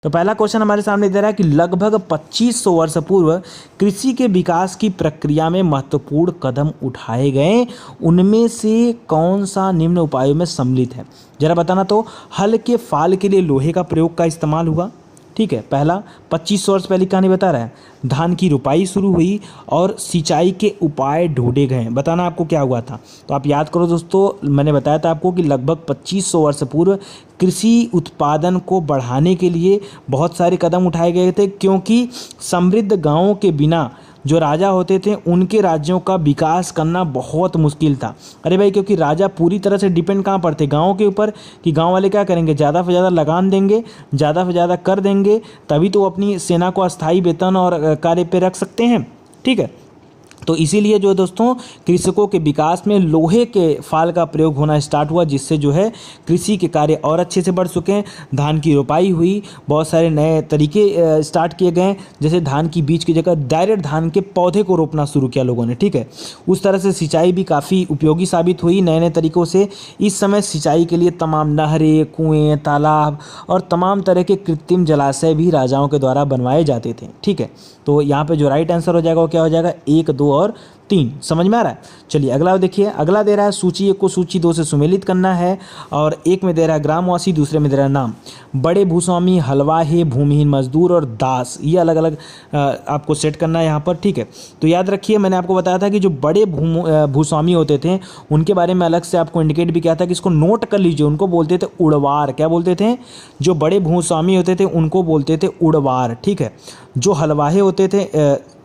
तो पहला क्वेश्चन हमारे सामने दे रहा है कि लगभग 2500 वर्ष पूर्व कृषि के विकास की प्रक्रिया में महत्वपूर्ण कदम उठाए गए, उनमें से कौन सा निम्न उपायों में सम्मिलित है। जरा बताना। तो हल के फाल के लिए लोहे का प्रयोग का इस्तेमाल हुआ। ठीक है, पहला 2500 वर्ष पहले कहानी बता रहा है। धान की रुपाई शुरू हुई और सिंचाई के उपाय ढूंढे गए। बताना आपको क्या हुआ था। तो आप याद करो दोस्तों, मैंने बताया था आपको कि लगभग 2500 वर्ष पूर्व कृषि उत्पादन को बढ़ाने के लिए बहुत सारे कदम उठाए गए थे, क्योंकि समृद्ध गांवों के बिना जो राजा होते थे उनके राज्यों का विकास करना बहुत मुश्किल था। अरे भाई, क्योंकि राजा पूरी तरह से डिपेंड कहाँ पर थे, गाँव के ऊपर। कि गाँव वाले क्या करेंगे, ज़्यादा से ज़्यादा लगान देंगे, ज़्यादा से ज़्यादा कर देंगे, तभी तो अपनी सेना को अस्थायी वेतन और कार्य पे रख सकते हैं। ठीक है, तो इसीलिए जो है दोस्तों, कृषकों के विकास में लोहे के फाल का प्रयोग होना स्टार्ट हुआ, जिससे जो है कृषि के कार्य और अच्छे से बढ़ चुके हैं। धान की रोपाई हुई, बहुत सारे नए तरीके स्टार्ट किए गए, जैसे धान की बीज की जगह डायरेक्ट धान के पौधे को रोपना शुरू किया लोगों ने। ठीक है, उस तरह से सिंचाई भी काफ़ी उपयोगी साबित हुई नए नए तरीक़ों से। इस समय सिंचाई के लिए तमाम नहरें, कुएँ, तालाब और तमाम तरह के कृत्रिम जलाशय भी राजाओं के द्वारा बनवाए जाते थे। ठीक है, तो यहाँ पे जो राइट आंसर हो जाएगा वो क्या हो जाएगा, 1, 2 और 3। समझ में आ रहा है। चलिए अगला देखिए। अगला दे रहा है सूची 1 को सूची 2 से सुमेलित करना है, और एक में दे रहा है ग्रामवासी, दूसरे में दे रहा है नाम। बड़े भूस्वामी, हलवाहे, भूमिहीन मजदूर और दास, ये अलग अलग आपको सेट करना है यहाँ पर। ठीक है, तो याद रखिए, मैंने आपको बताया था कि जो बड़े भूस्वामी होते थे उनके बारे में अलग से आपको इंडिकेट भी किया था कि इसको नोट कर लीजिए। उनको बोलते थे उड़वार। क्या बोलते थे? जो बड़े भूस्वामी होते थे उनको बोलते थे उड़वार। ठीक है, जो हलवाहे होते थे,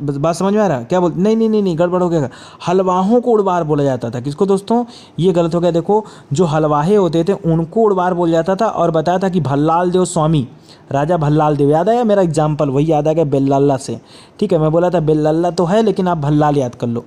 बात समझ में आ रहा है? क्या बोल नहीं, गड़बड़ हो गया। हलवाहों को उड़वार बोला जाता था। किसको दोस्तों? ये गलत हो गया। देखो, जो हलवाहे होते थे उनको उड़वार बोला जाता था। और बताया था कि भल्लाल देव स्वामी, राजा भल्लाल देव, याद आया मेरा एग्जाम्पल? वही याद आ गया, बेल्लाला से। ठीक है, मैं बोला था बेल्लाला तो है, लेकिन आप भल्लाल याद कर लो।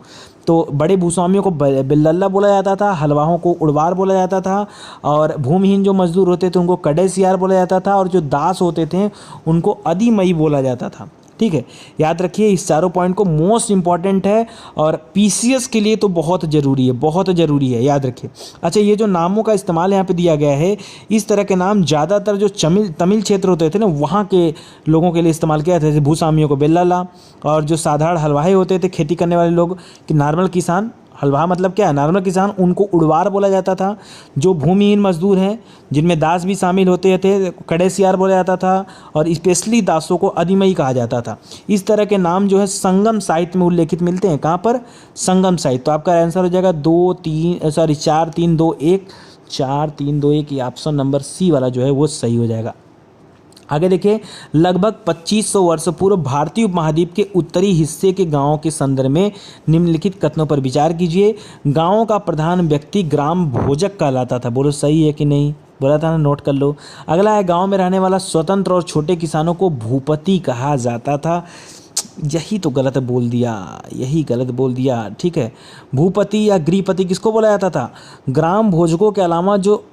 तो बड़े भूस्वामियों को बेल्लाला बोला जाता था, हलवाहों को उड़वार बोला जाता था, और भूमिहीन जो मजदूर होते थे उनको कडेसियार बोला जाता था, और जो दास होते थे उनको अधिमई बोला जाता था। ठीक है, याद रखिए इस चारों पॉइंट को, मोस्ट इंपॉर्टेंट है और पीसीएस के लिए तो बहुत ज़रूरी है, बहुत ज़रूरी है, याद रखिए। अच्छा, ये जो नामों का इस्तेमाल यहाँ पे दिया गया है, इस तरह के नाम ज़्यादातर जो तमिल क्षेत्र होते थे ना, वहाँ के लोगों के लिए इस्तेमाल किया जाता है। जैसे भूस्वामियों को बेल्लाला, और जो साधारण हलवाहे होते थे, खेती करने वाले लोग, कि नॉर्मल किसान, हलवा मतलब क्या है, नॉर्मल किसान, उनको उड़वार बोला जाता था। जो भूमिहीन मजदूर हैं, जिनमें दास भी शामिल होते थे, कडेसियार बोला जाता था, और स्पेशली दासों को अधिमई कहा जाता था। इस तरह के नाम जो है संगम साहित्य में उल्लेखित मिलते हैं। कहाँ पर? संगम साहित्य। तो आपका आंसर हो जाएगा 4 3 2 1, 4 3 2 1, ये ऑप्शन नंबर सी वाला जो है वो सही हो जाएगा। आगे देखिए, लगभग 2500 वर्ष पूर्व भारतीय उपमहाद्वीप के उत्तरी हिस्से के गांवों के संदर्भ में निम्नलिखित कथनों पर विचार कीजिए। गांवों का प्रधान व्यक्ति ग्राम भोजक कहलाता था। बोलो सही है कि नहीं? बोला था ना, नोट कर लो। अगला है, गांव में रहने वाला स्वतंत्र और छोटे किसानों को भूपति कहा जाता था। यही तो गलत बोल दिया, यही गलत बोल दिया। ठीक है, भूपति या गृहपति किसको बोला जाता था? ग्राम भोजकों के अलावा जो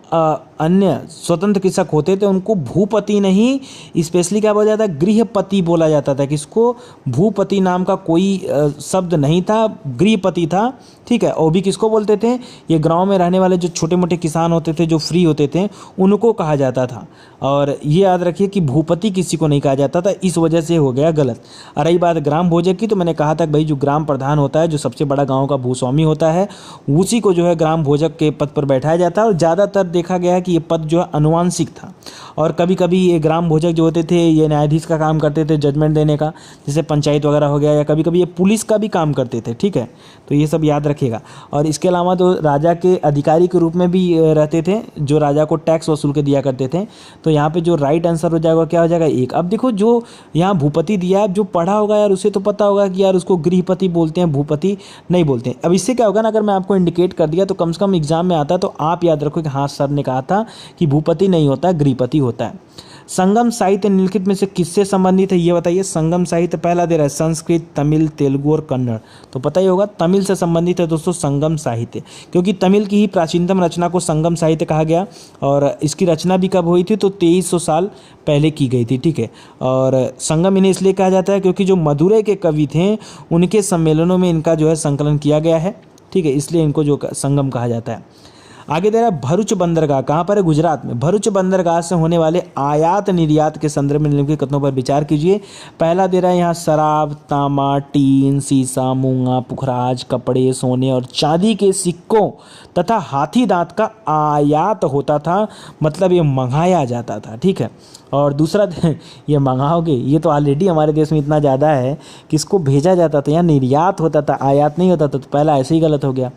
अन्य स्वतंत्र कृषक होते थे उनको भूपति नहीं, स्पेशली क्या बोला जाता है, गृहपति बोला जाता था। किसको? भूपति नाम का कोई शब्द नहीं था, गृहपति था। ठीक है, और भी किसको बोलते थे? ये गांव में रहने वाले जो छोटे मोटे किसान होते थे, जो फ्री होते थे, उनको कहा जाता था। और ये याद रखिए कि भूपति किसी को नहीं कहा जाता था, इस वजह से हो गया गलत। और रही बात ग्राम भोजक की, तो मैंने कहा था भाई, जो ग्राम प्रधान होता है, जो सबसे बड़ा गाँव का भूस्वामी होता है, उसी को जो है ग्राम भोजक के पद पर बैठाया जाता है। और ज़्यादातर देखा गया है कि ये पद जो है अनुवांशिक था, और कभी कभी ये ग्राम भोजक जो होते थे ये न्यायाधीश का काम करते थे, जजमेंट देने का, जैसे पंचायत वगैरह हो गया, या कभी कभी ये पुलिस का भी काम करते थे। ठीक है, तो ये सब याद रखिएगा। और इसके अलावा तो राजा के अधिकारी के रूप में भी रहते थे, जो राजा को टैक्स वसूल के दिया करते थे। तो यहाँ पे जो राइट आंसर हो जाएगा क्या हो जाएगा? 1। अब देखो, जो यहाँ भूपति दिया है, जो पढ़ा होगा यार उसे तो पता होगा कि यार उसको गृहपति बोलते हैं, भूपति नहीं बोलते हैं। अब इससे क्या होगा ना, अगर मैं आपको इंडिकेट कर दिया तो कम से कम एग्जाम में आता है, तो आप याद रखो कि हाँ सर ने कहा था कि भूपति नहीं होता है, गृहपति होता है। संगम साहित्य निम्नलिखित में से किससे संबंधित है, ये बताइए। संगम साहित्य पहला दे रहा है संस्कृत, तमिल, तेलुगु और कन्नड़। तो पता ही होगा तमिल से संबंधित है दोस्तों संगम साहित्य, क्योंकि तमिल की ही प्राचीनतम रचना को संगम साहित्य कहा गया। और इसकी रचना भी कब हुई थी? तो 2300 साल पहले की गई थी। ठीक है, और संगम इन्हें इसलिए कहा जाता है क्योंकि जो मदुरै के कवि थे उनके सम्मेलनों में इनका जो है संकलन किया गया है। ठीक है, इसलिए इनको जो संगम कहा जाता है। आगे दे रहा है भरूच बंदरगाह कहाँ पर है, गुजरात में। भरूच बंदरगाह से होने वाले आयात निर्यात के संदर्भ में निम्नलिखित कथनों पर विचार कीजिए। पहला दे रहा है यहाँ शराब, तांबा, टीन, सीसा, मूंगा, पुखराज, कपड़े, सोने और चांदी के सिक्कों तथा हाथी दांत का आयात होता था, मतलब ये मंगाया जाता था। ठीक है। और दूसरा ये मंगाओगे, ये तो ऑलरेडी हमारे देश में इतना ज़्यादा है कि इसको भेजा जाता था, यहाँ निर्यात होता था, आयात नहीं होता था, तो पहला ऐसे ही गलत हो गया।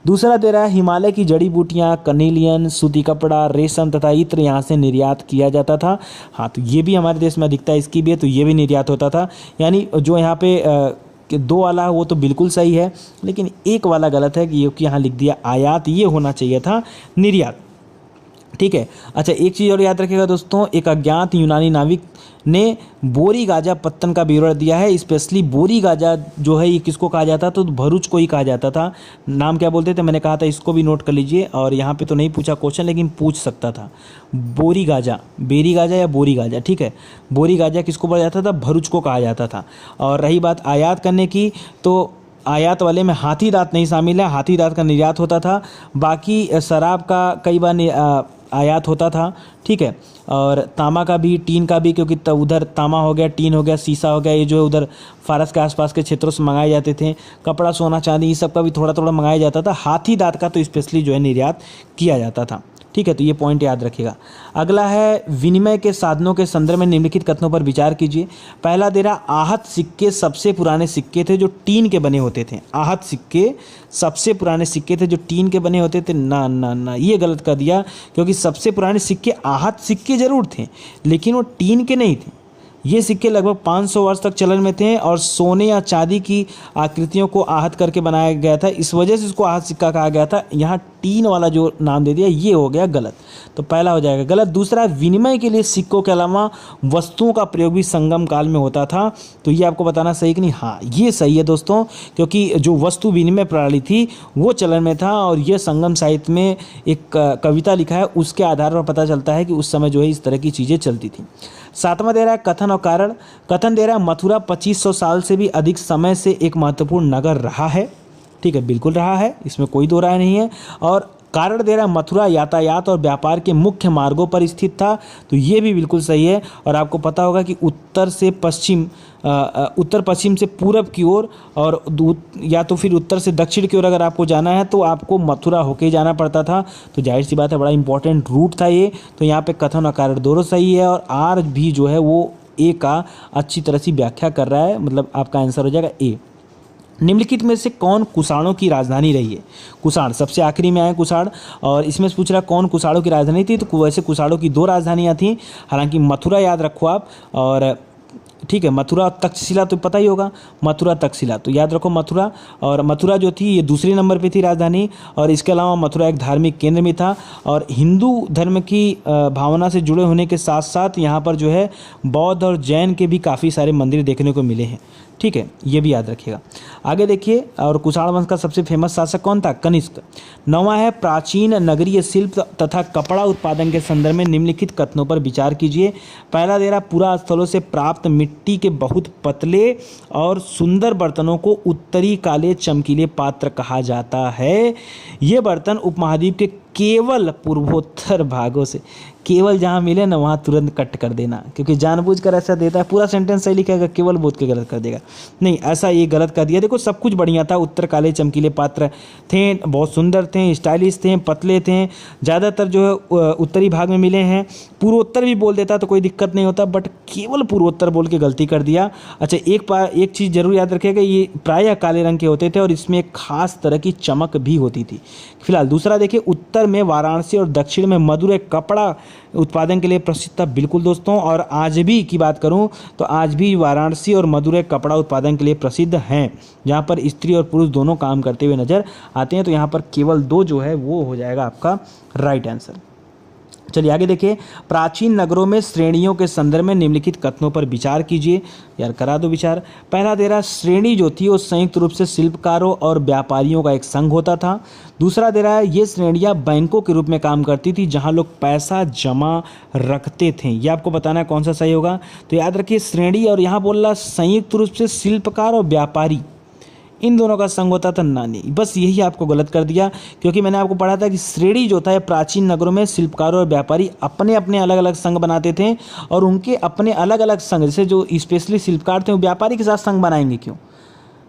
दूसरा दे रहा है हिमालय की जड़ी बूटियाँ, कनीलियन, सूती कपड़ा, रेशम तथा इत्र यहाँ से निर्यात किया जाता था। हाँ, तो ये भी हमारे देश में अधिकता इसकी भी है, तो ये भी निर्यात होता था। यानी जो यहाँ पे दो वाला वो तो बिल्कुल सही है, लेकिन एक वाला गलत है कि यहाँ लिख दिया आयात, ये होना चाहिए था निर्यात। ठीक है। अच्छा, एक चीज़ और याद रखिएगा दोस्तों, एक अज्ञात यूनानी नाविक ने बोरी गाजा पत्तन का विवरण दिया है। स्पेशली बोरी गाजा जो है ये किसको कहा जाता था, तो भरूच को ही कहा जाता था। नाम क्या बोलते थे, मैंने कहा था इसको भी नोट कर लीजिए। और यहाँ पे तो नहीं पूछा क्वेश्चन, लेकिन पूछ सकता था। बोरी गाजा, बेरी गाजा या बोरी गाजा। ठीक है। बोरी गाजा किसको बोला जाता था, भरूच को कहा जाता था। और रही बात आयात करने की, तो आयात वाले में हाथी दांत नहीं शामिल है, हाथी दांत का निर्यात होता था। बाकी शराब का कई बार आयात होता था। ठीक है। और तांबा का भी, टीन का भी, क्योंकि उधर तांबा हो गया, टीन हो गया, सीसा हो गया, ये जो है उधर फारस के आसपास के क्षेत्रों से मंगाए जाते थे। कपड़ा, सोना, चांदी, ये सब का भी थोड़ा थोड़ा मंगाया जाता था। हाथी दांत का तो स्पेशली जो है निर्यात किया जाता था। ठीक है, तो ये पॉइंट याद रखिएगा। अगला है विनिमय के साधनों के संदर्भ में निम्नलिखित कथनों पर विचार कीजिए। पहला दे रहा आहत सिक्के सबसे पुराने सिक्के थे जो टीन के बने होते थे। आहत सिक्के सबसे पुराने सिक्के थे जो टीन के बने होते थे। ना ना ना, ये गलत कर दिया, क्योंकि सबसे पुराने सिक्के आहत सिक्के जरूर थे, लेकिन वो टीन के नहीं थे। ये सिक्के लगभग 500 वर्ष तक चलन में थे और सोने या चांदी की आकृतियों को आहत करके बनाया गया था, इस वजह से इसको आहत सिक्का कहा गया था। यहाँ टीन वाला जो नाम दे दिया ये हो गया गलत, तो पहला हो जाएगा गलत। दूसरा, विनिमय के लिए सिक्कों के अलावा वस्तुओं का प्रयोग भी संगम काल में होता था, तो ये आपको बताना सही कि नहीं। हाँ, ये सही है दोस्तों, क्योंकि जो वस्तु विनिमय प्रणाली थी वो चलन में था। और ये संगम साहित्य में एक कविता लिखा है, उसके आधार पर पता चलता है कि उस समय जो है इस तरह की चीज़ें चलती थी। सातवां दे रहा है कथन और कारण। कथन दे रहा है मथुरा 2500 साल से भी अधिक समय से एक महत्वपूर्ण नगर रहा है। ठीक है, बिल्कुल रहा है, इसमें कोई दो राय नहीं है। और कारण दे रहा है मथुरा यातायात और व्यापार के मुख्य मार्गों पर स्थित था, तो ये भी बिल्कुल सही है। और आपको पता होगा कि उत्तर पश्चिम से पूरब की ओर और या तो फिर उत्तर से दक्षिण की ओर अगर आपको जाना है तो आपको मथुरा होके जाना पड़ता था, तो जाहिर सी बात है बड़ा इंपॉर्टेंट रूट था ये। तो यहाँ पे कथन और कारण दोनों सही है, और आर भी जो है वो ए का अच्छी तरह से व्याख्या कर रहा है, मतलब आपका आंसर हो जाएगा ए। निम्नलिखित में से कौन कुषाणों की राजधानी रही है। कुषाण सबसे आखिरी में आए कुषाण, और इसमें से पूछ रहा कौन कुषाणों की राजधानी थी, तो वैसे कुषाणों की दो राजधानियाँ थीं, हालांकि मथुरा याद रखो आप, और ठीक है, मथुरा तक्षशिला तो पता ही होगा, मथुरा तक्षशिला तो याद रखो मथुरा। और मथुरा जो थी ये दूसरे नंबर पे थी राजधानी, और इसके अलावा मथुरा एक धार्मिक केंद्र भी था, और हिंदू धर्म की भावना से जुड़े होने के साथ साथ यहाँ पर जो है बौद्ध और जैन के भी काफ़ी सारे मंदिर देखने को मिले हैं। ठीक है, ये भी याद रखिएगा। आगे देखिए, और कुषाण वंश का सबसे फेमस शासक कौन था, कनिष्क। नौवां है प्राचीन नगरीय शिल्प तथा कपड़ा उत्पादन के संदर्भ में निम्नलिखित कथनों पर विचार कीजिए। पहला दे रहा पुरा स्थलों से प्राप्त मिट्टी के बहुत पतले और सुंदर बर्तनों को उत्तरी काले चमकीले पात्र कहा जाता है। ये बर्तन उपमहाद्वीप के केवल पूर्वोत्तर भागों से, केवल जहाँ मिले ना वहाँ तुरंत कट कर देना, क्योंकि जानबूझकर ऐसा देता है। पूरा सेंटेंस सही लिखेगा, केवल बोल के गलत कर देगा, नहीं ऐसा ये गलत कर दिया। देखो सब कुछ बढ़िया था, उत्तर काले चमकीले पात्र थे, बहुत सुंदर थे, स्टाइलिश थे, पतले थे, ज़्यादातर जो है उत्तरी भाग में मिले हैं। पूर्वोत्तर भी बोल देता तो कोई दिक्कत नहीं होता, बट केवल पूर्वोत्तर बोल के गलती कर दिया। अच्छा, एक चीज़ जरूर याद रखिएगा, ये प्रायः काले रंग के होते थे और इसमें एक खास तरह की चमक भी होती थी। फिलहाल दूसरा देखिए, उत्तर में वाराणसी और दक्षिण में मदुरै कपड़ा उत्पादन के लिए प्रसिद्ध था। बिल्कुल दोस्तों, और आज भी की बात करूं तो आज भी वाराणसी और मदुरै कपड़ा उत्पादन के लिए प्रसिद्ध हैं, जहां पर स्त्री और पुरुष दोनों काम करते हुए नजर आते हैं। तो यहां पर केवल दो जो है वो हो जाएगा आपका राइट आंसर। चलिए आगे देखिए, प्राचीन नगरों में श्रेणियों के संदर्भ में निम्नलिखित कथनों पर विचार कीजिए। यार करा दो विचार। पहला दे रहा श्रेणी जो थी वो संयुक्त रूप से शिल्पकारों और व्यापारियों का एक संघ होता था। दूसरा दे रहा है ये श्रेणियां बैंकों के रूप में काम करती थी जहां लोग पैसा जमा रखते थे। ये आपको बताना है कौन सा सही होगा, तो याद रखिए श्रेणी, और यहाँ बोल रहा संयुक्त रूप से शिल्पकार और व्यापारी, इन दोनों का संग होता था नानी। बस यही आपको गलत कर दिया, क्योंकि मैंने आपको पढ़ा था कि श्रेणी जो था ये प्राचीन नगरों में शिल्पकारों और व्यापारी अपने अपने अलग अलग संघ बनाते थे, और उनके अपने अलग अलग संघ, जैसे जो स्पेशली शिल्पकार थे वो व्यापारी के साथ संघ बनाएंगे क्यों?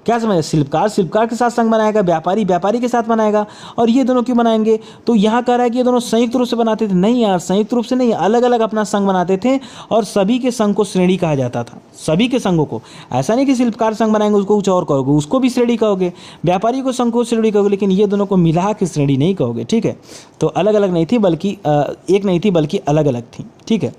क्या समझे? शिल्पकार शिल्पकार के साथ संघ बनाएगा, व्यापारी व्यापारी के साथ बनाएगा, और ये दोनों क्यों बनाएंगे? तो यहाँ कह रहा है कि ये दोनों संयुक्त रूप से बनाते थे। नहीं यार, संयुक्त रूप से नहीं, अलग अलग अपना संघ बनाते थे, और सभी के संघ को श्रेणी कहा जाता था। सभी के संघों को, ऐसा नहीं कि शिल्पकार संघ बनाएंगे उसको कुछ और कहोगे, उसको भी श्रेणी कहोगे, व्यापारी को संघ को श्रेणी कहोगे, लेकिन ये दोनों को मिला के श्रेणी नहीं कहोगे। ठीक है, तो अलग अलग नहीं थी, बल्कि एक नहीं थी बल्कि अलग अलग थी। ठीक है,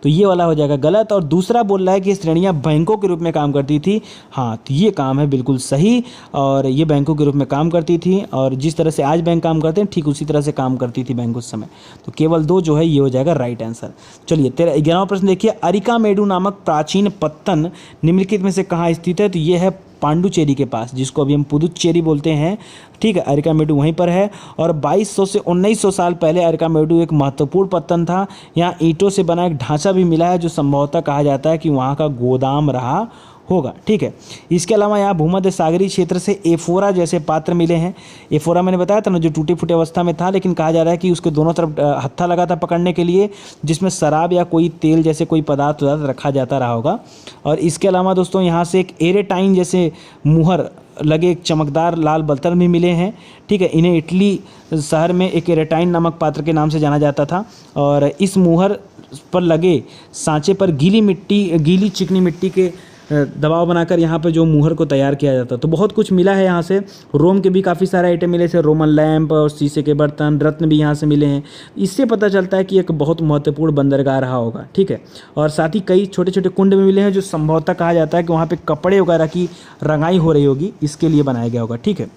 तो ये वाला हो जाएगा गलत। और दूसरा बोल रहा है कि श्रेणियाँ बैंकों के रूप में काम करती थी। हाँ, तो ये काम है बिल्कुल सही, और ये बैंकों के रूप में काम करती थी, और जिस तरह से आज बैंक काम करते हैं ठीक उसी तरह से काम करती थी बैंक उस समय। तो केवल 2 जो है ये हो जाएगा राइट आंसर। चलिए 11वां प्रश्न देखिए, अरिकामेडु नामक प्राचीन पत्तन निम्नलिखित में से कहाँ स्थित है? तो ये है पांडुचेरी के पास, जिसको अभी हम पुदुचेरी बोलते हैं। ठीक है, अरिकामेडु वहीं पर है, और 2200 से 1900 साल पहले अरिकामेडु एक महत्वपूर्ण पत्तन था। यहाँ ईंटों से बना एक ढांचा भी मिला है, जो संभवतः कहा जाता है कि वहाँ का गोदाम रहा होगा। ठीक है, इसके अलावा यहाँ भूमध्य सागरीय क्षेत्र से एफोरा जैसे पात्र मिले हैं। एफोरा मैंने बताया था ना, जो टूटे फूटे अवस्था में था, लेकिन कहा जा रहा है कि उसके दोनों तरफ हत्था लगा था पकड़ने के लिए, जिसमें शराब या कोई तेल जैसे कोई पदार्थ रखा जाता रहा होगा। और इसके अलावा दोस्तों यहाँ से एक एरेटाइन जैसे मुहर लगे एक चमकदार लाल बर्तन भी मिले हैं। ठीक है, इन्हें इटली शहर में एक एरेटाइन नामक पात्र के नाम से जाना जाता था, और इस मुहर पर लगे सांचे पर गीली चिकनी मिट्टी के दबाव बनाकर यहाँ पे जो मुहर को तैयार किया जाता। तो बहुत कुछ मिला है यहाँ से। रोम के भी काफ़ी सारे आइटम मिले, जैसे रोमन लैंप और शीशे के बर्तन, रत्न भी यहाँ से मिले हैं। इससे पता चलता है कि एक बहुत महत्वपूर्ण बंदरगाह रहा होगा। ठीक है, और साथ ही कई छोटे छोटे कुंड भी मिले हैं, जो संभवतः कहा जाता है कि वहाँ पे कपड़े वगैरह की रंगाई हो रही होगी, इसके लिए बनाया गया होगा। ठीक है,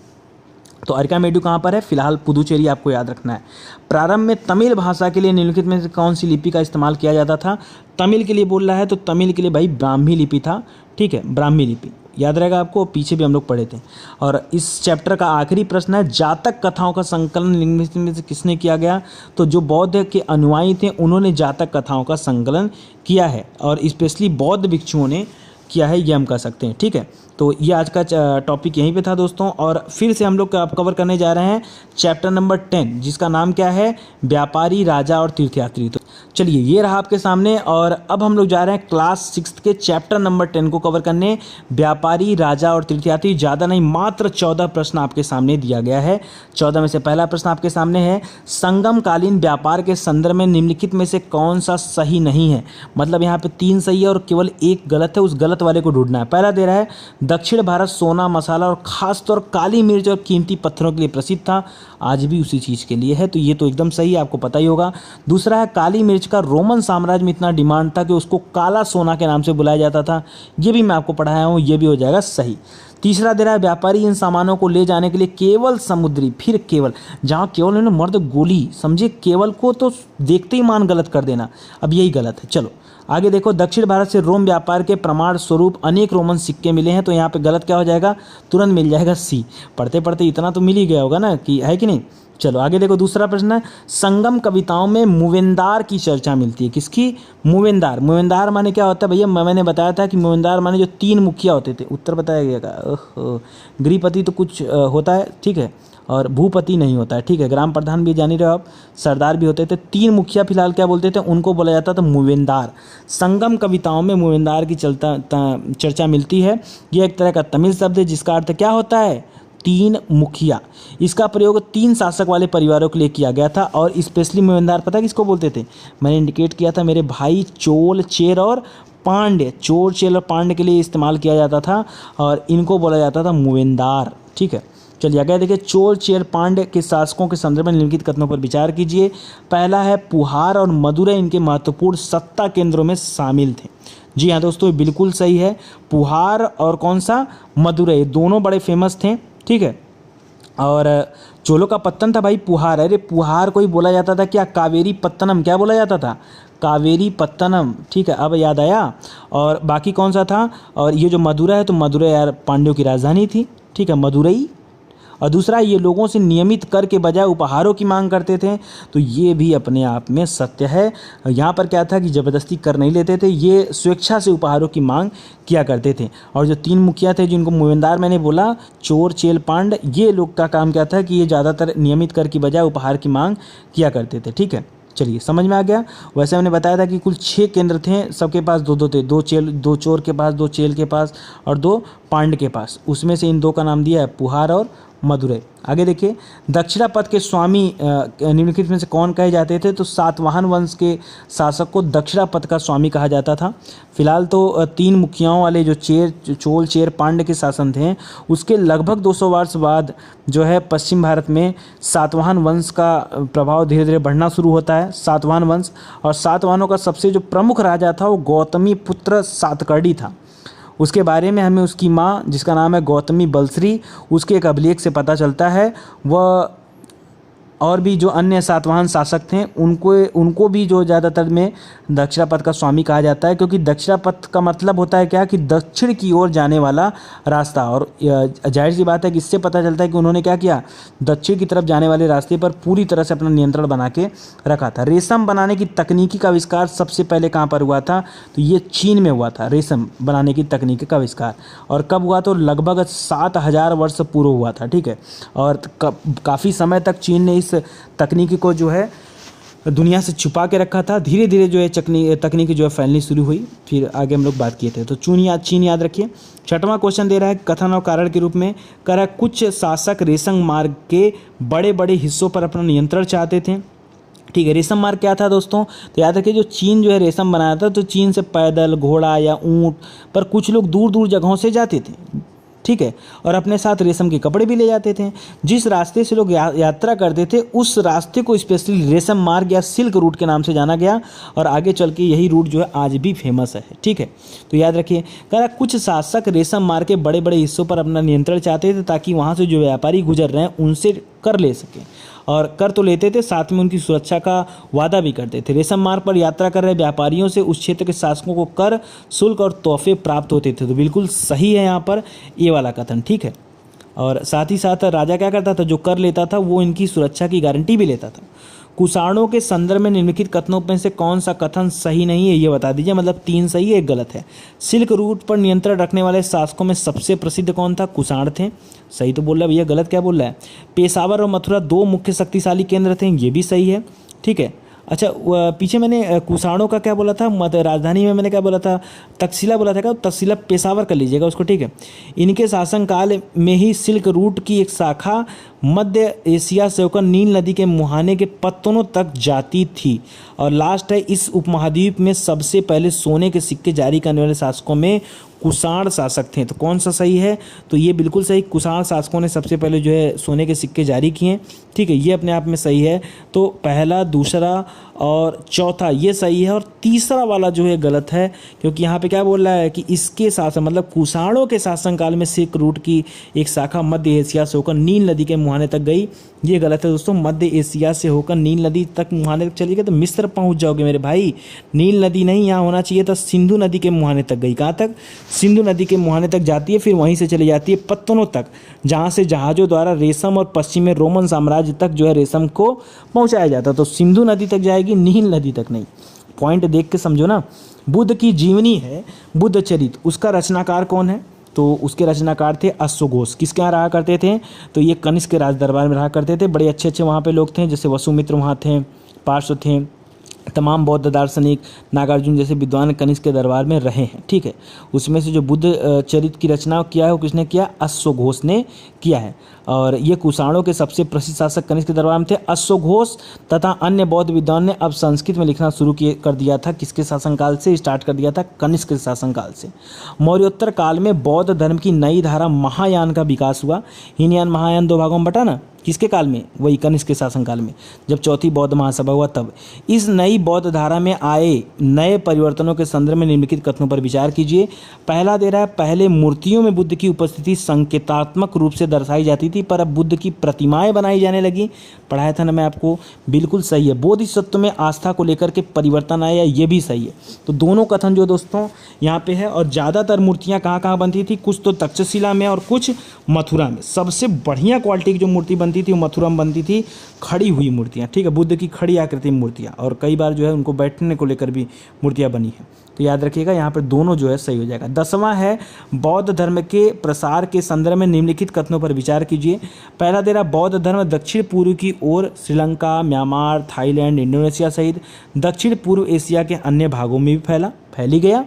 तो अरिकामेडु कहाँ पर है? फिलहाल पुदुचेरी आपको याद रखना है। प्रारंभ में तमिल भाषा के लिए निम्नलिखित में से कौन सी लिपि का इस्तेमाल किया जाता था? तमिल के लिए बोल रहा है, तो तमिल के लिए भाई ब्राह्मी लिपि था। ठीक है, ब्राह्मी लिपि याद रहेगा आपको, पीछे भी हम लोग पढ़े थे। और इस चैप्टर का आखिरी प्रश्न है, जातक कथाओं का संकलन निम्नलिखित में से किसने किया गया? तो जो बौद्ध के अनुयायी थे उन्होंने जातक कथाओं का संकलन किया है, और स्पेशली बौद्ध भिक्षुओं ने किया है, ये हम कह सकते हैं। ठीक है, तो ये आज का टॉपिक यहीं पे था दोस्तों, और फिर से हम लोग कवर करने जा रहे हैं चैप्टर नंबर 10, जिसका नाम क्या है? व्यापारी, राजा और तीर्थयात्री। तो चलिए ये रहा आपके सामने, और अब हम लोग जा रहे हैं क्लास 6 के चैप्टर नंबर 10 को कवर करने। व्यापारी, राजा और तीर्थयात्री। ज़्यादा नहीं, मात्र 14 प्रश्न आपके सामने दिया गया है। 14 में से पहला प्रश्न आपके सामने है, संगमकालीन व्यापार के संदर्भ में निम्नलिखित में से कौन सा सही नहीं है? मतलब यहाँ पे 3 सही है और केवल 1 गलत है, उस गलत वाले को ढूंढना है। पहला दे रहा है, दक्षिण भारत सोना, मसाला और खासतौर काली मिर्च और कीमती पत्थरों के लिए प्रसिद्ध था। आज भी उसी चीज़ के लिए है, तो ये तो एकदम सही है, आपको पता ही होगा। दूसरा है, काली मिर्च का रोमन साम्राज्य में इतना डिमांड था कि उसको काला सोना के नाम से बुलाया जाता था। ये भी मैं आपको पढ़ाया हूँ, ये भी हो जाएगा सही। तीसरा दे रहा है, व्यापारी इन सामानों को ले जाने के लिए केवल समुद्री, फिर केवल, जहाँ केवल उन्होंने मर्द गोली समझे, केवल को तो देखते ही मान गलत कर देना, अब यही गलत है। चलो आगे देखो, दक्षिण भारत से रोम व्यापार के प्रमाण स्वरूप अनेक रोमन सिक्के मिले हैं, तो यहाँ पे गलत क्या हो जाएगा? तुरंत मिल जाएगा सी। पढ़ते पढ़ते इतना तो मिल ही गया होगा ना, कि है कि नहीं। चलो आगे देखो, दूसरा प्रश्न है, संगम कविताओं में मूवेंदार की चर्चा मिलती है। किसकी? मूवेंदार। मूवेंदार माने क्या होता है भैया? मैंने बताया था कि मूवेंदार माने जो 3 मुखिया होते थे। उत्तर बताया गया। ओहो, गृहपति तो कुछ होता है, ठीक है, और भूपति नहीं होता है। ठीक है, ग्राम प्रधान भी जान ही रहे हो आप, सरदार भी होते थे। 3 मुखिया फिलहाल क्या बोलते थे? उनको बोला जाता था मूवेंदार। संगम कविताओं में मूवेंदार की चर्चा मिलती है। यह एक तरह का तमिल शब्द है, जिसका अर्थ क्या होता है? 3 मुखिया। इसका प्रयोग 3 शासक वाले परिवारों के लिए किया गया था, और स्पेशली मूवेंदार पता किसको बोलते थे? मैंने इंडिकेट किया था मेरे भाई, चोल, चेर और पांड्य। चोल, चेर और पांड्य के लिए इस्तेमाल किया जाता था, और इनको बोला जाता था मूवेंदार। ठीक है, चलिए आगे देखिए, चोल, चेर, पांड्य के शासकों के संदर्भ में निम्नलिखित कथनों पर विचार कीजिए। पहला है, पुहार और मदुरै इनके महत्वपूर्ण सत्ता केंद्रों में शामिल थे। जी हाँ दोस्तों, बिल्कुल सही है। पुहार और कौन सा? मदुरै, दोनों बड़े फेमस थे। ठीक है, और चोलों का पत्तन था भाई पुहार। अरे पुहार को ही बोला जाता था क्या? कावेरी पत्तनम। क्या बोला जाता था? कावेरी पत्तनम। ठीक है, अब याद आया। और बाकी कौन सा था? और ये जो मदुरै है, तो मदुरै यार पांड्यों की राजधानी थी। ठीक है, मदुरई। और दूसरा, ये लोगों से नियमित कर के बजाय उपहारों की मांग करते थे। तो ये भी अपने आप में सत्य है। यहाँ पर क्या था कि ज़बरदस्ती कर नहीं लेते थे, ये स्वेच्छा से उपहारों की मांग किया करते थे। और जो 3 मुखिया थे जिनको मोमिनदार मैंने बोला, चोर, चेल, पांड, ये लोग का काम क्या था कि ये ज़्यादातर नियमित कर की बजाय उपहार की मांग किया करते थे। ठीक है, चलिए समझ में आ गया। वैसे मैंने बताया था कि कुल 6 केंद्र थे, सबके पास 2-2 थे, 2 चोर के पास, 2 चेल के पास और 2 पांड के पास। उसमें से इन 2 का नाम दिया है पुहार और मदुरै। आगे देखिए, दक्षिणापथ के स्वामी निम्नलिखित में से कौन कहे जाते थे? तो सातवाहन वंश के शासक को दक्षिणापथ का स्वामी कहा जाता था। फिलहाल तो 3 मुखियाओं वाले जो चोल, चेर, पांड के शासन थे, उसके लगभग 200 वर्ष बाद जो है पश्चिम भारत में सातवाहन वंश का प्रभाव धीरे धीरे बढ़ना शुरू होता है। सातवाहन वंश, और सातवाहनों का सबसे जो प्रमुख राजा था वो गौतमी पुत्र सातकर्णी था। उसके बारे में हमें उसकी माँ, जिसका नाम है गौतमी बलश्री, उसके एक अभिलेख से पता चलता है। वह और भी जो अन्य सातवाहन शासक थे उनको भी जो ज़्यादातर में दक्षिणापथ का स्वामी कहा जाता है, क्योंकि दक्षिणापथ का मतलब होता है क्या कि दक्षिण की ओर जाने वाला रास्ता। और जाहिर सी बात है कि इससे पता चलता है कि उन्होंने क्या किया, दक्षिण की तरफ जाने वाले रास्ते पर पूरी तरह से अपना नियंत्रण बना के रखा था। रेशम बनाने की तकनीकी का आविष्कार सबसे पहले कहाँ पर हुआ था? तो ये चीन में हुआ था, रेशम बनाने की तकनीकी का आविष्कार। और कब हुआ? तो लगभग 7000 वर्ष पूर्व हुआ था। ठीक है, और काफ़ी समय तक चीन ने इस तकनीकी को जो है दुनिया से छुपा के रखा था। धीरे धीरे जो है तकनीकी जो है फैलनी शुरू हुई। फिर आगे हम लोग बात किए थे। तो चीन याद रखिए। 6वां क्वेश्चन दे रहा है कथन और कारण के रूप में, कह रहा है कुछ शासक रेशम मार्ग के बड़े बड़े हिस्सों पर अपना नियंत्रण चाहते थे। ठीक है, रेशम मार्ग क्या था दोस्तों? तो याद रखिए, जो चीन जो है रेशम बनाया था, तो चीन से पैदल, घोड़ा या ऊंट पर कुछ लोग दूर दूर जगहों से जाते थे। ठीक है, और अपने साथ रेशम के कपड़े भी ले जाते थे। जिस रास्ते से लोग यात्रा करते थे उस रास्ते को स्पेशली रेशम मार्ग या सिल्क रूट के नाम से जाना गया, और आगे चल के यही रूट जो है आज भी फेमस है। ठीक है, तो याद रखिए, कह रहा कुछ शासक रेशम मार्ग के बड़े बड़े हिस्सों पर अपना नियंत्रण चाहते थे ताकि वहाँ से जो व्यापारी गुजर रहे हैं उनसे कर ले सकें, और कर तो लेते थे, साथ में उनकी सुरक्षा का वादा भी करते थे। रेशम मार्ग पर यात्रा कर रहे व्यापारियों से उस क्षेत्र के शासकों को कर, शुल्क और तोहफे प्राप्त होते थे। तो बिल्कुल सही है यहाँ पर ये वाला कथन। ठीक है, और साथ ही साथ राजा क्या करता था, जो कर लेता था वो इनकी सुरक्षा की गारंटी भी लेता था। कुषाणों के संदर्भ में निम्नलिखित कथनों में से कौन सा कथन सही नहीं है, ये बता दीजिए। मतलब 3 सही है, 1 गलत है। सिल्क रूट पर नियंत्रण रखने वाले शासकों में सबसे प्रसिद्ध कौन था? कुषाण थे। सही तो बोल रहा है भैया, गलत क्या बोल रहा है? पेशावर और मथुरा 2 मुख्य शक्तिशाली केंद्र थे, ये भी सही है। ठीक है, अच्छा पीछे मैंने कुषाणों का क्या बोला था? राजधानी में मैंने क्या बोला था? तक्षशिला बोला था क्या? तक्षशिला पेशावर कर लीजिएगा उसको। ठीक है, इनके शासनकाल में ही सिल्क रूट की एक शाखा मध्य एशिया से होकर नील नदी के मुहाने के पत्तनों तक जाती थी। और लास्ट है, इस उपमहाद्वीप में सबसे पहले सोने के सिक्के जारी करने वाले शासकों में कुषाण शासक थे। तो कौन सा सही है? तो ये बिल्कुल सही, कुषाण शासकों ने सबसे पहले जो है सोने के सिक्के जारी किए। ठीक है, ये अपने आप में सही है। तो पहला, दूसरा और चौथा ये सही है, और तीसरा वाला जो है गलत है, क्योंकि यहाँ पे क्या बोल रहा है कि इसके शासन मतलब कुषाणों के शासनकाल में सिल्क रूट की एक शाखा मध्य एशिया से होकर नील नदी के मुहाने तक गई। ये गलत है दोस्तों। मध्य एशिया से होकर नील नदी तक मुहाने तक चलिएगा तो मिस्र पहुंच जाओगे मेरे भाई। नील नदी नहीं, यहाँ होना चाहिए था सिंधु नदी के मुहाने तक गई। कहाँ तक? सिंधु नदी के मुहाने तक जाती है, फिर वहीं से चली जाती है पत्तनों तक, जहाँ से जहाज़ों द्वारा रेशम और पश्चिम में रोमन साम्राज्य तक जो है रेशम को पहुँचाया जाता। तो सिंधु नदी तक जाएगी, नील नदी तक नहीं। पॉइंट देख के समझो ना। बुद्ध की जीवनी है बुद्ध चरित, उसका रचनाकार कौन है? तो उसके रचनाकार थे अश्वघोष। किसके यहाँ रहा करते थे? तो ये कनिष्क के राज दरबार में रहा करते थे। बड़े अच्छे अच्छे वहाँ पे लोग थे, जैसे वसुमित्र वहाँ थे, पार्श्व थे, तमाम बौद्ध दार्शनिक, नागार्जुन जैसे विद्वान कनिष्क के दरबार में रहे हैं। ठीक है, उसमें से जो बुद्ध चरित की रचना किया है वो किसने किया? अश्वघोष ने किया है। और ये कुषाणों के सबसे प्रसिद्ध शासक कनिष्क के दरबार में थे। अश्वघोष तथा अन्य बौद्ध विद्वान ने अब संस्कृत में लिखना शुरू कर दिया था। किसके शासनकाल से स्टार्ट कर दिया था? कनिष्क के शासनकाल से। मौर्योत्तर काल में बौद्ध धर्म की नई धारा महायान का विकास हुआ। हीनयान महायान 2 भागों में बटा ना। किसके काल में? वही कनिष्क के शासनकाल में, जब चौथी बौद्ध महासभा हुआ तब। इस नई बौद्ध धारा में आए नए परिवर्तनों के संदर्भ में निम्नलिखित कथनों पर विचार कीजिए। पहला दे रहा है, पहले मूर्तियों में बुद्ध की उपस्थिति संकेतात्मक रूप से से दर्शाई जाती थी, पर अब बुद्ध की प्रतिमाएं बनाई जाने लगी। पढ़ाया था ना मैं आपको, बिल्कुल सही है। बोधिसत्व में आस्था को लेकर के परिवर्तन आया, ये भी सही है। तो दोनों कथन जो दोस्तों यहाँ पे है। और ज़्यादातर मूर्तियाँ कहाँ कहाँ बनती थी, कुछ तो तक्षशिला में और कुछ मथुरा में। सबसे बढ़िया क्वालिटी की जो मूर्ति बनती थी वो मथुरा में बनती थी, खड़ी हुई मूर्तियाँ, ठीक है, बुद्ध की खड़ी आकृति में मूर्तियाँ, और कई बार जो है उनको बैठने को लेकर भी मूर्तियाँ बनी हैं। तो याद रखिएगा यहाँ पर दोनों जो है सही हो जाएगा। 10वां है बौद्ध धर्म के प्रसार के संदर्भ में निम्नलिखित कथनों पर विचार कीजिए। पहला दे रहा, बौद्ध धर्म दक्षिण पूर्व की ओर श्रीलंका, म्यांमार, थाईलैंड, इंडोनेशिया सहित दक्षिण पूर्व एशिया के अन्य भागों में भी फैली गया,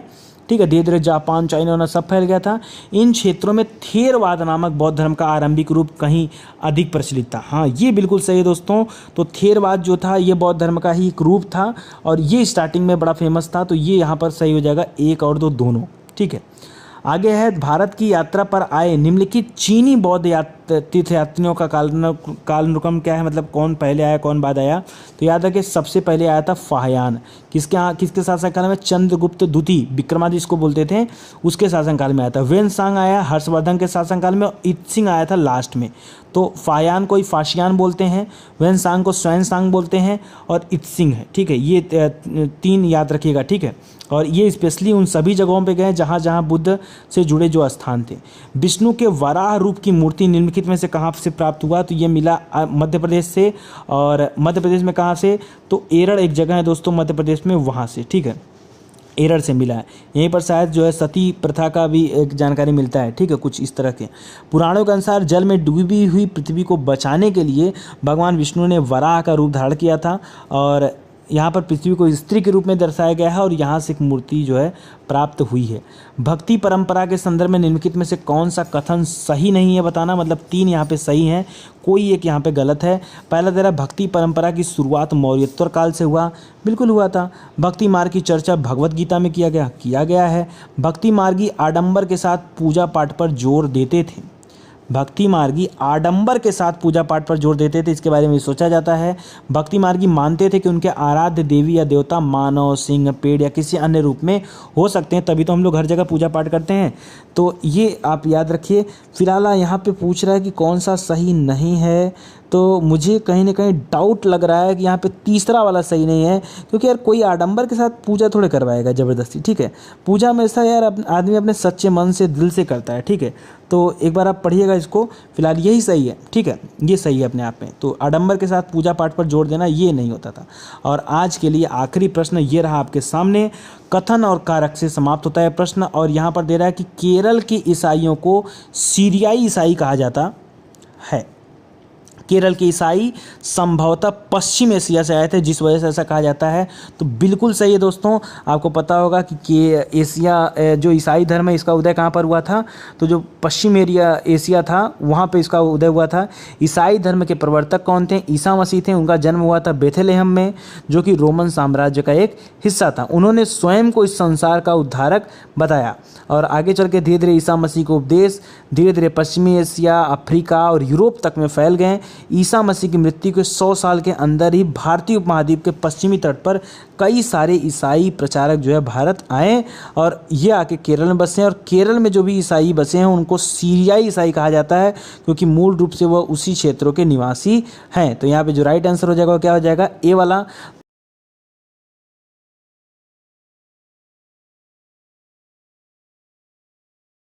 ठीक है। धीरे धीरे जापान, चाइना ना सब फैल गया था। इन क्षेत्रों में थेरवाद नामक बौद्ध धर्म का आरंभिक रूप कहीं अधिक प्रचलित था। हाँ, ये बिल्कुल सही है दोस्तों। तो थेरवाद जो था ये बौद्ध धर्म का ही एक रूप था, और ये स्टार्टिंग में बड़ा फेमस था। तो ये यहाँ पर सही हो जाएगा, 1 और 2 दोनों, ठीक है। आगे है, भारत की यात्रा पर आए निम्नलिखित चीनी बौद्ध तीर्थयात्रियों का कालानुक्रम क्या है, मतलब कौन पहले आया कौन बाद आया। तो याद रखिए, सबसे पहले आया था फाहियान। किसके शासनकाल में, चंद्रगुप्त द्वितीय, विक्रमादित्य जिसको बोलते थे, उसके शासनकाल में आया था। वेनसांग आया हर्षवर्धन के शासनकाल में, और इत्सिंग आया था लास्ट में। तो फाहियान को फाशियान बोलते हैं, वेनसांग को स्वानसांग बोलते हैं, और इत्सिंग है, ठीक है। ये 3 याद रखिएगा, ठीक है। और ये स्पेशली उन सभी जगहों पे गए जहाँ जहाँ बुद्ध से जुड़े जो स्थान थे। विष्णु के वराह रूप की मूर्ति निम्नलिखित में से कहाँ से प्राप्त हुआ, तो ये मिला मध्य प्रदेश से। और मध्य प्रदेश में कहाँ से, तो एरड़ एक जगह है दोस्तों मध्य प्रदेश में, वहाँ से, ठीक है, एरड़ से मिला है। यहीं पर शायद जो है सती प्रथा का भी एक जानकारी मिलता है, ठीक है, कुछ इस तरह के। पुराणों के अनुसार जल में डूबी हुई पृथ्वी को बचाने के लिए भगवान विष्णु ने वराह का रूप धारण किया था, और यहाँ पर पृथ्वी को स्त्री के रूप में दर्शाया गया है, और यहाँ से एक मूर्ति जो है प्राप्त हुई है। भक्ति परंपरा के संदर्भ में निम्नलिखित में से कौन सा कथन सही नहीं है बताना, मतलब 3 यहाँ पे सही हैं, कोई एक यहाँ पे गलत है। पहला दे रहा, भक्ति परंपरा की शुरुआत मौर्योत्तर काल से हुआ, बिल्कुल हुआ था। भक्ति मार्ग की चर्चा भगवत गीता में किया गया है। भक्ति मार्गी आडंबर के साथ पूजा पाठ पर जोर देते थे। भक्ति मार्गी आडंबर के साथ पूजा पाठ पर जोर देते थे, इसके बारे में सोचा जाता है। भक्ति मार्गी मानते थे कि उनके आराध्य देवी या देवता मानव, सिंह, पेड़ या किसी अन्य रूप में हो सकते हैं, तभी तो हम लोग हर जगह पूजा पाठ करते हैं। तो ये आप याद रखिए। फिलहाल यहाँ पे पूछ रहा है कि कौन सा सही नहीं है, तो मुझे कहीं ना कहीं डाउट लग रहा है कि यहाँ पे तीसरा वाला सही नहीं है, क्योंकि यार कोई आडंबर के साथ पूजा थोड़े करवाएगा ज़बरदस्ती, ठीक है। पूजा में ऐसा यार आदमी अपने सच्चे मन से दिल से करता है, ठीक है। तो एक बार आप पढ़िएगा इसको, फिलहाल यही सही है, ठीक है, ये सही है अपने आप में। तो आडंबर के साथ पूजा पाठ पर जोर देना ये नहीं होता था। और आज के लिए आखिरी प्रश्न ये रहा आपके सामने, कथन और कारक से समाप्त होता है प्रश्न। और यहाँ पर दे रहा है कि केरल के ईसाइयों को सीरियाई ईसाई कहा जाता है। केरल के ईसाई संभवतः पश्चिम एशिया से आए थे, जिस वजह से ऐसा कहा जाता है। तो बिल्कुल सही है दोस्तों। आपको पता होगा कि एशिया जो ईसाई धर्म है इसका उदय कहाँ पर हुआ था, तो जो पश्चिम एशिया था वहाँ पे इसका उदय हुआ था। ईसाई धर्म के प्रवर्तक कौन थे, ईसा मसीह थे। उनका जन्म हुआ था बेथलेहम में, जो कि रोमन साम्राज्य का एक हिस्सा था। उन्होंने स्वयं को इस संसार का उद्धारक बताया, और आगे चल के धीरे धीरे ईसा मसीह को उपदेश धीरे धीरे पश्चिमी एशिया, अफ्रीका और यूरोप तक में फैल गए। ईसा मसीह की मृत्यु के 100 साल के अंदर ही भारतीय उपमहाद्वीप के पश्चिमी तट पर कई सारे ईसाई प्रचारक जो है भारत आए, और ये आके केरल में बसे हैं। और केरल में जो भी ईसाई बसे हैं उनको सीरियाई ईसाई कहा जाता है, क्योंकि मूल रूप से वह उसी क्षेत्रों के निवासी हैं। तो यहाँ पे जो राइट आंसर हो जाएगा वो क्या हो जाएगा, ए वाला।